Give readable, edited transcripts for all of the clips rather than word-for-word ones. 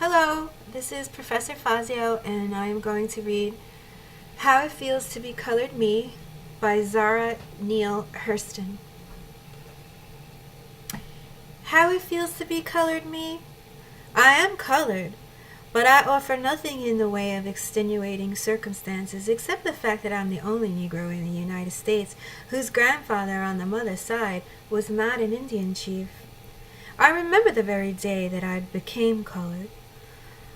Hello, this is Professor Fazio, and I am going to read How It Feels to Be Colored Me by Zara Neale Hurston. How it feels to be colored me? I am colored, but I offer nothing in the way of extenuating circumstances except the fact that I'm the only Negro in the United States whose grandfather on the mother's side was not an Indian chief. I remember the very day that I became colored.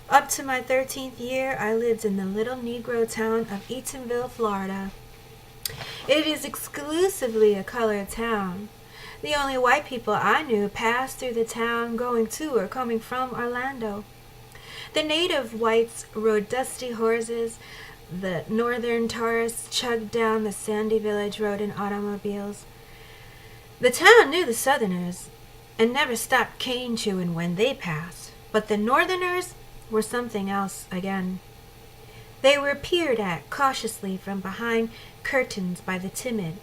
Up to my 13th year, I lived in the little Negro town of Eatonville, Florida. It is exclusively a colored town. The only white people I knew passed through the town going to or coming from Orlando. The native whites rode dusty horses. The northern tourists chugged down the sandy village road in automobiles. The town knew the southerners and never stopped cane chewing when they passed, but the northerners were something else again. They were peered at cautiously from behind curtains by the timid.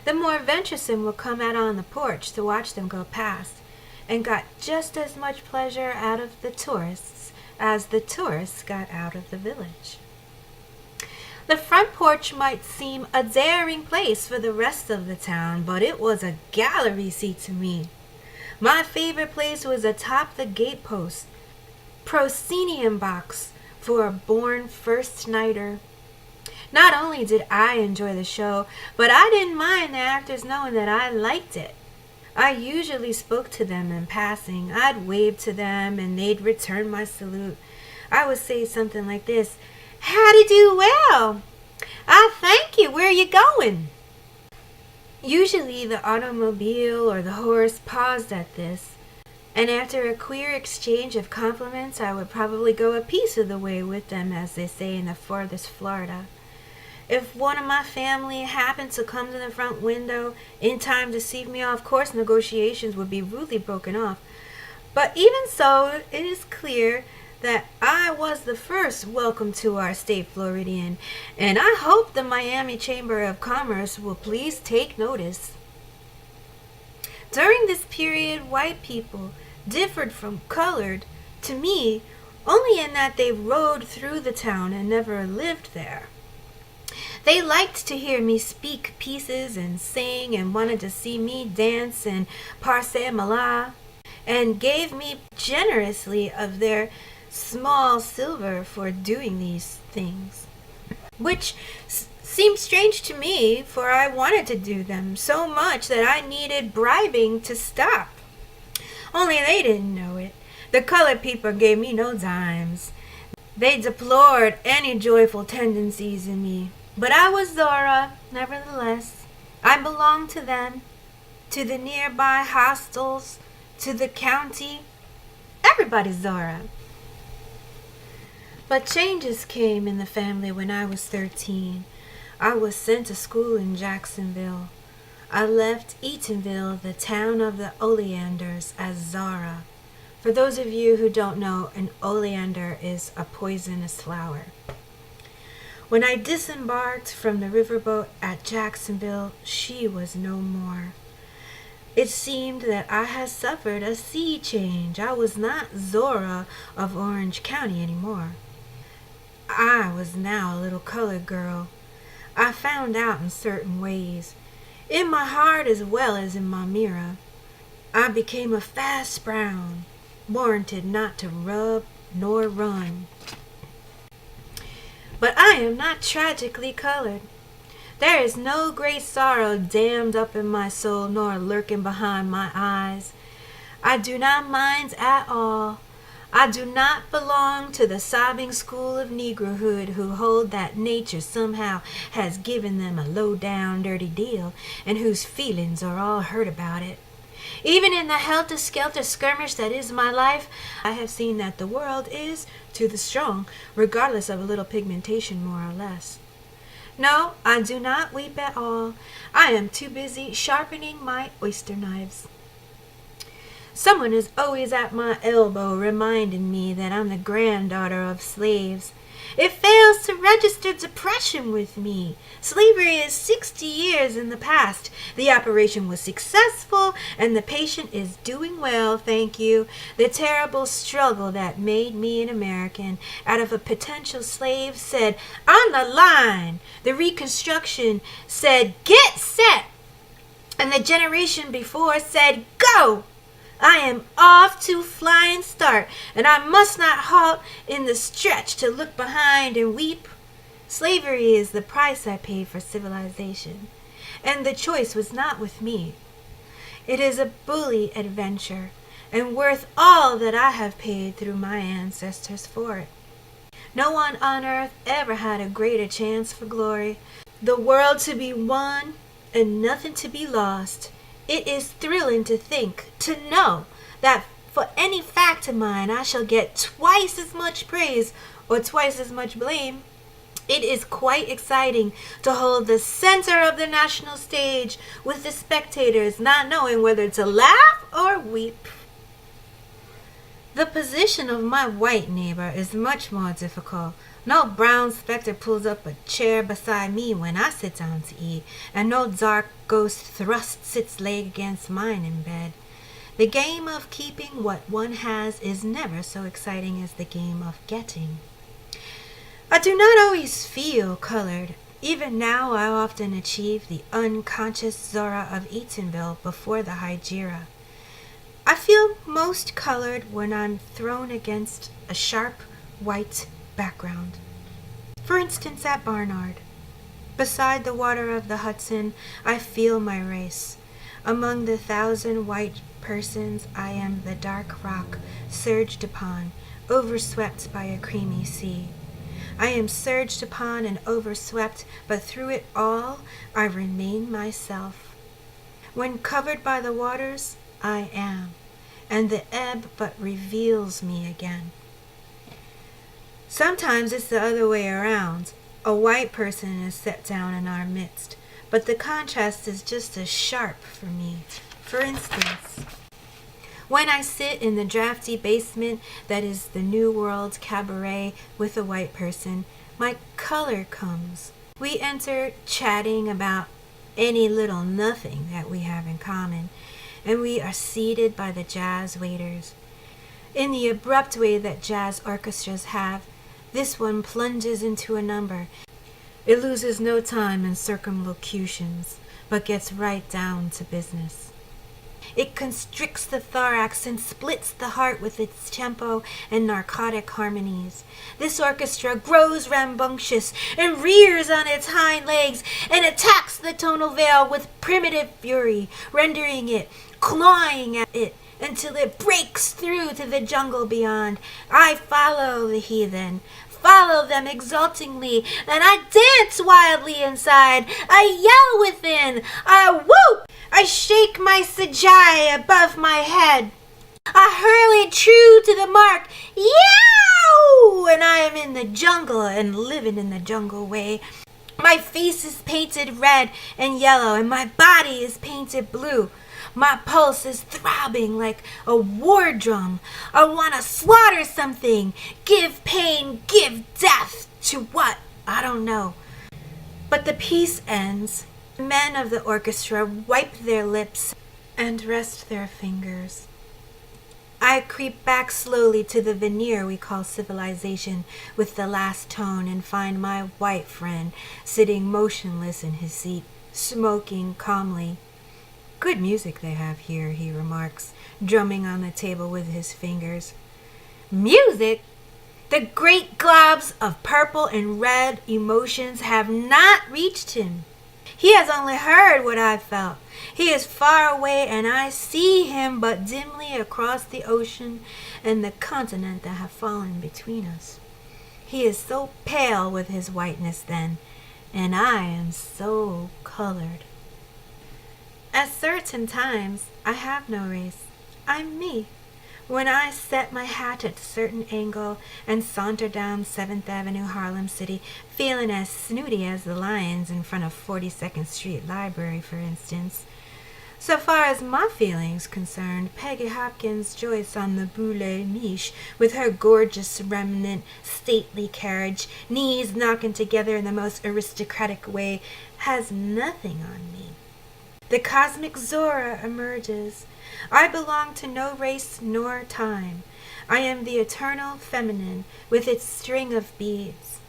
The more venturesome would come out on the porch to watch them go past, and got just as much pleasure out of the tourists as the tourists got out of the village. The front porch might seem a daring place for the rest of the town, but it was a gallery seat to me. My favorite place was atop the gatepost, proscenium box for a born first-nighter. Not only did I enjoy the show, but I didn't mind the actors knowing that I liked it. I usually spoke to them in passing. I'd wave to them and they'd return my salute. I would say something like this: "Howdy do well. I thank you. Where are you going?" Usually the automobile or the horse paused at this, and after a queer exchange of compliments, I would probably go a piece of the way with them, as they say in the farthest Florida. If one of my family happened to come to the front window in time to see me off, of course negotiations would be rudely broken off. But even so, it is clear that I was the first welcome to our state Floridian, and I hope the Miami Chamber of Commerce will please take notice. During this period, white people differed from colored, to me, only in that they rode through the town and never lived there. They liked to hear me speak pieces and sing, and wanted to see me dance and parse mala, and gave me generously of their small silver for doing these things, which seemed strange to me, for I wanted to do them so much that I needed bribing to stop. Only they didn't know it. The colored people gave me no dimes. They deplored any joyful tendencies in me. But I was Zora, nevertheless. I belonged to them, to the nearby hostels, to the county. Everybody's Zora. But changes came in the family when I was 13. I was sent to school in Jacksonville. I left Eatonville, the town of the oleanders, as Zara. For those of you who don't know, an oleander is a poisonous flower. When I disembarked from the riverboat at Jacksonville, she was no more. It seemed that I had suffered a sea change. I was not Zora of Orange County anymore. I was now a little colored girl. I found out in certain ways, in my heart as well as in my mirror. I became a fast brown, warranted not to rub nor run. But I am not tragically colored. There is no great sorrow dammed up in my soul, nor lurking behind my eyes. I do not mind at all. I do not belong to the sobbing school of Negrohood who hold that nature somehow has given them a low-down, dirty deal, and whose feelings are all hurt about it. Even in the helter-skelter skirmish that is my life, I have seen that the world is to the strong, regardless of a little pigmentation more or less. No, I do not weep at all. I am too busy sharpening my oyster knives. Someone is always at my elbow reminding me that I'm the granddaughter of slaves. It fails to register depression with me. Slavery is 60 years in the past. The operation was successful, and the patient is doing well, thank you. The terrible struggle that made me an American out of a potential slave said, on the line. The Reconstruction said, get set. And the generation before said, go. I am off to flying start, and I must not halt in the stretch to look behind and weep. Slavery is the price I paid for civilization, and the choice was not with me. It is a bully adventure, and worth all that I have paid through my ancestors for it. No one on earth ever had a greater chance for glory. The world to be won, and nothing to be lost. It is thrilling to think, to know, that for any fact of mine I shall get twice as much praise or twice as much blame. It is quite exciting to hold the center of the national stage with the spectators not knowing whether to laugh or weep. The position of my white neighbor is much more difficult. No brown specter pulls up a chair beside me when I sit down to eat, and no dark ghost thrusts its leg against mine in bed. The game of keeping what one has is never so exciting as the game of getting. I do not always feel colored. Even now I often achieve the unconscious Zora of Eatonville before the Hygera. I feel most colored when I'm thrown against a sharp white background. For instance, at Barnard. Beside the water of the Hudson, I feel my race. Among the 1,000 white persons, I am the dark rock surged upon, overswept by a creamy sea. I am surged upon and overswept, but through it all, I remain myself. When covered by the waters, I am, and the ebb but reveals me again. Sometimes it's the other way around. A white person is set down in our midst, but the contrast is just as sharp for me. For instance, when I sit in the drafty basement that is the New World cabaret with a white person, my color comes. We enter chatting about any little nothing that we have in common, and we are seated by the jazz waiters. In the abrupt way that jazz orchestras have, this one plunges into a number. It loses no time in circumlocutions, but gets right down to business. It constricts the thorax and splits the heart with its tempo and narcotic harmonies. This orchestra grows rambunctious and rears on its hind legs and attacks the tonal veil with primitive fury, rendering it, clawing at it, until it breaks through to the jungle beyond. I follow the heathen, follow them exultingly, and I dance wildly inside. I yell within, I whoop, I shake my sajai above my head. I hurl it true to the mark, yow! And I am in the jungle and living in the jungle way. My face is painted red and yellow, and my body is painted blue. My pulse is throbbing like a war drum. I want to slaughter something, give pain, give death to what? I don't know. But the piece ends. The men of the orchestra wipe their lips and rest their fingers. I creep back slowly to the veneer we call civilization with the last tone and find my white friend sitting motionless in his seat, smoking calmly. Good music they have here, he remarks, drumming on the table with his fingers. Music? The great globs of purple and red emotions have not reached him. He has only heard what I felt. He is far away, and I see him but dimly across the ocean and the continent that have fallen between us. He is so pale with his whiteness then, and I am so colored. At certain times, I have no race. I'm me. When I set my hat at a certain angle and saunter down 7th Avenue, Harlem City, feeling as snooty as the lions in front of 42nd Street Library, for instance, So far as my feelings concerned, Peggy Hopkins Joyce on the Boule Miche, with her gorgeous remnant, stately carriage, knees knocking together in the most aristocratic way, has nothing on me. The cosmic Zora emerges. I belong to no race nor time. I am the eternal feminine with its string of beads.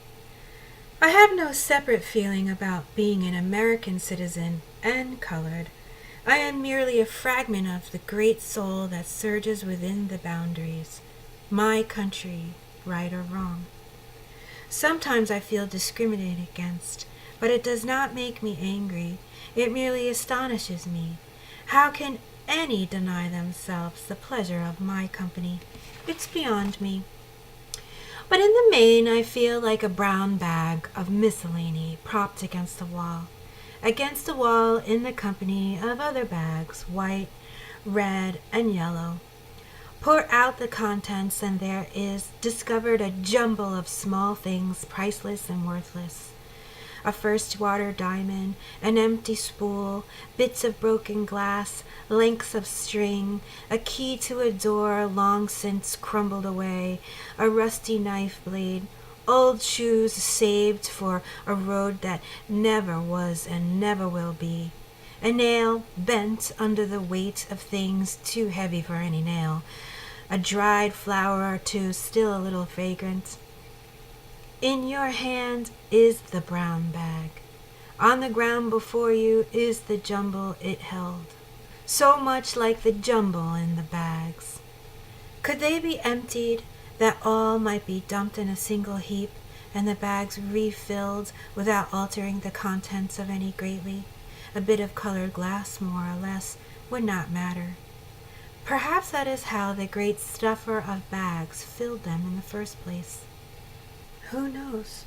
I have no separate feeling about being an American citizen and colored. I am merely a fragment of the great soul that surges within the boundaries. My country, right or wrong. Sometimes I feel discriminated against, but it does not make me angry. It merely astonishes me. How can any deny themselves the pleasure of my company? It's beyond me. But in the main I feel like a brown bag of miscellany propped against the wall. Against the wall in the company of other bags, white, red, and yellow. Pour out the contents and there is discovered a jumble of small things priceless and worthless. A first water diamond, an empty spool, bits of broken glass, lengths of string, a key to a door long since crumbled away, a rusty knife blade, old shoes saved for a road that never was and never will be, a nail bent under the weight of things too heavy for any nail, a dried flower or two still a little fragrant. In your hand is the brown bag. On the ground before you is the jumble it held, so much like the jumble in the bags. Could they be emptied, that all might be dumped in a single heap, and the bags refilled without altering the contents of any greatly? A bit of colored glass, more or less, would not matter. Perhaps that is how the great stuffer of bags filled them in the first place. Who knows?